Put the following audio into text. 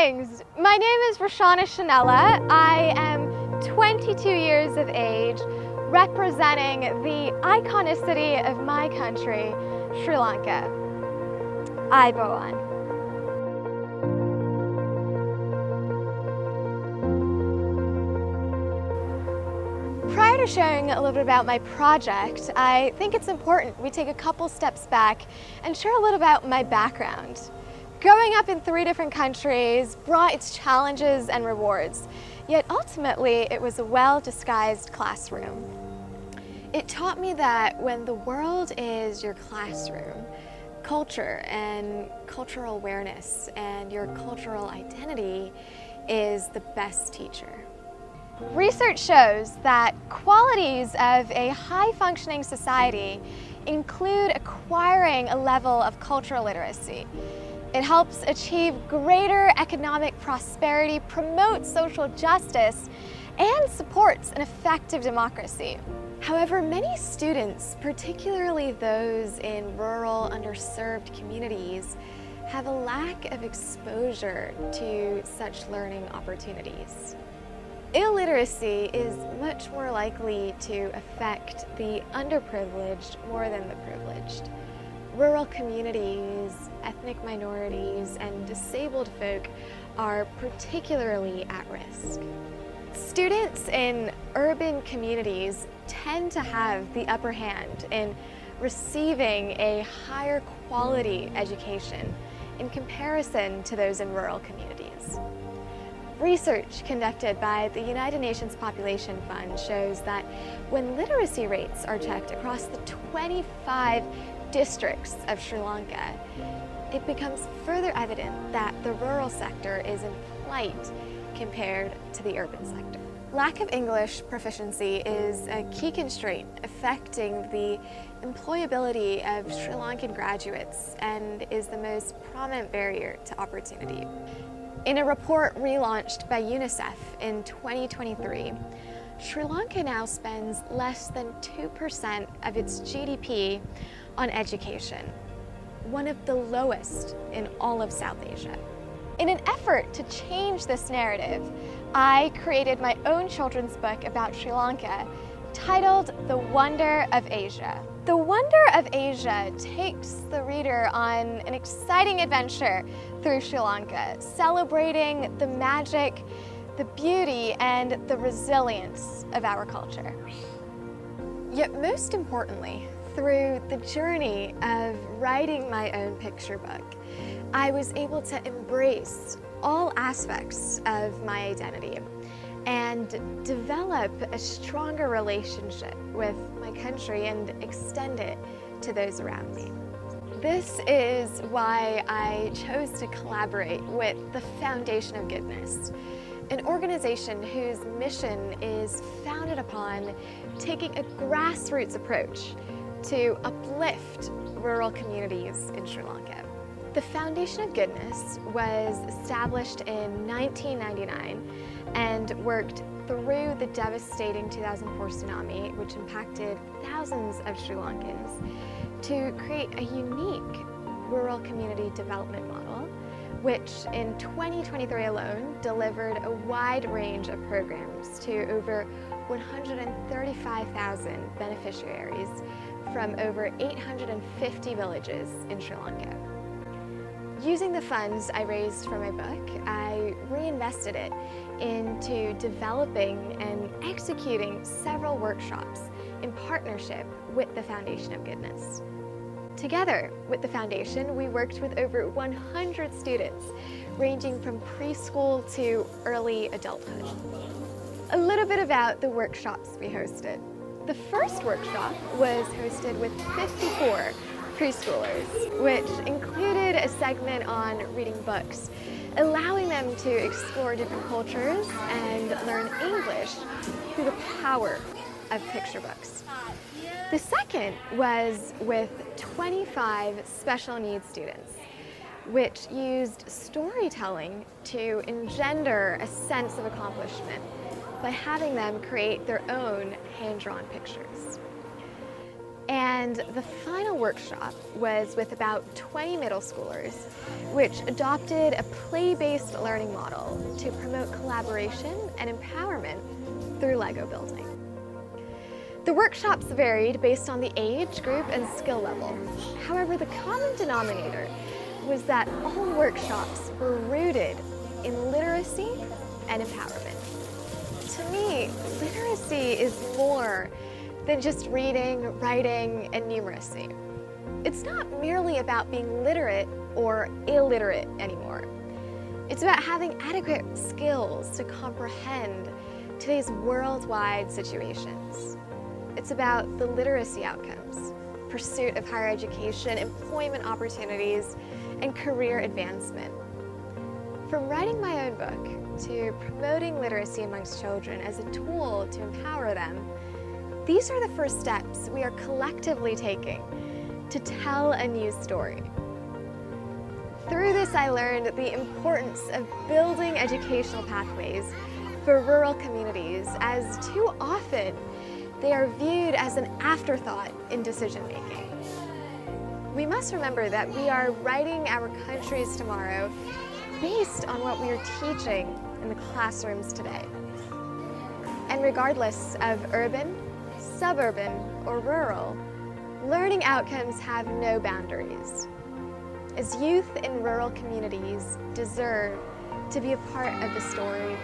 Greetings! My name is Rashana Shanella. I am 22 years of age, representing the iconicity of my country, Sri Lanka. Aiboan. Prior to sharing a little bit about my project, I think it's important we take a couple steps back and share a little about my background. Growing up in 3 different countries brought its challenges and rewards, yet ultimately it was a well-disguised classroom. It taught me that when the world is your classroom, culture and cultural awareness and your cultural identity is the best teacher. Research shows that qualities of a high-functioning society include acquiring a level of cultural literacy. It helps achieve greater economic prosperity, promotes social justice, and supports an effective democracy. However, many students, particularly those in rural, underserved communities, have a lack of exposure to such learning opportunities. Illiteracy is much more likely to affect the underprivileged more than the privileged. Rural communities, ethnic minorities, and disabled folk are particularly at risk. Students in urban communities tend to have the upper hand in receiving a higher quality education in comparison to those in rural communities. Research conducted by the United Nations Population Fund shows that when literacy rates are checked across the 25 districts of Sri Lanka, it becomes further evident that the rural sector is in flight compared to the urban sector. Lack of English proficiency is a key constraint affecting the employability of Sri Lankan graduates and is the most prominent barrier to opportunity. In a report relaunched by UNICEF in 2023, Sri Lanka now spends less than 2% of its GDP on education, one of the lowest in all of South Asia. In an effort to change this narrative, I created my own children's book about Sri Lanka titled The Wonder of Asia. The Wonder of Asia takes the reader on an exciting adventure through Sri Lanka, celebrating the magic, the beauty, and the resilience of our culture. Yet most importantly, through the journey of writing my own picture book, I was able to embrace all aspects of my identity and develop a stronger relationship with my country and extend it to those around me. This is why I chose to collaborate with the Foundation of Goodness, an organization whose mission is founded upon taking a grassroots approach to uplift rural communities in Sri Lanka. The Foundation of Goodness was established in 1999 and worked through the devastating 2004 tsunami, which impacted thousands of Sri Lankans, to create a unique rural community development model, which in 2023 alone delivered a wide range of programs to over 135,000 beneficiaries from over 850 villages in Sri Lanka. Using the funds I raised for my book, I reinvested it into developing and executing several workshops in partnership with the Foundation of Goodness. Together with the Foundation, we worked with over 100 students, ranging from preschool to early adulthood. A little bit about the workshops we hosted. The first workshop was hosted with 54 preschoolers, which included a segment on reading books, allowing them to explore different cultures and learn English through the power of picture books. The second was with 25 special needs students, which used storytelling to engender a sense of accomplishment by having them create their own hand-drawn pictures. And the final workshop was with about 20 middle schoolers, which adopted a play-based learning model to promote collaboration and empowerment through Lego building. The workshops varied based on the age group and skill level. However, the common denominator was that all workshops were rooted in literacy and empowerment. To me, literacy is more than just reading, writing, and numeracy. It's not merely about being literate or illiterate anymore. It's about having adequate skills to comprehend today's worldwide situations. It's about the literacy outcomes, pursuit of higher education, employment opportunities, and career advancement. From writing my own book to promoting literacy amongst children as a tool to empower them, these are the first steps we are collectively taking to tell a new story. Through this, I learned the importance of building educational pathways for rural communities, as too often they are viewed as an afterthought in decision-making. We must remember that we are writing our country's tomorrow based on what we are teaching in the classrooms today. And regardless of urban, suburban, or rural, learning outcomes have no boundaries, as youth in rural communities deserve to be a part of the story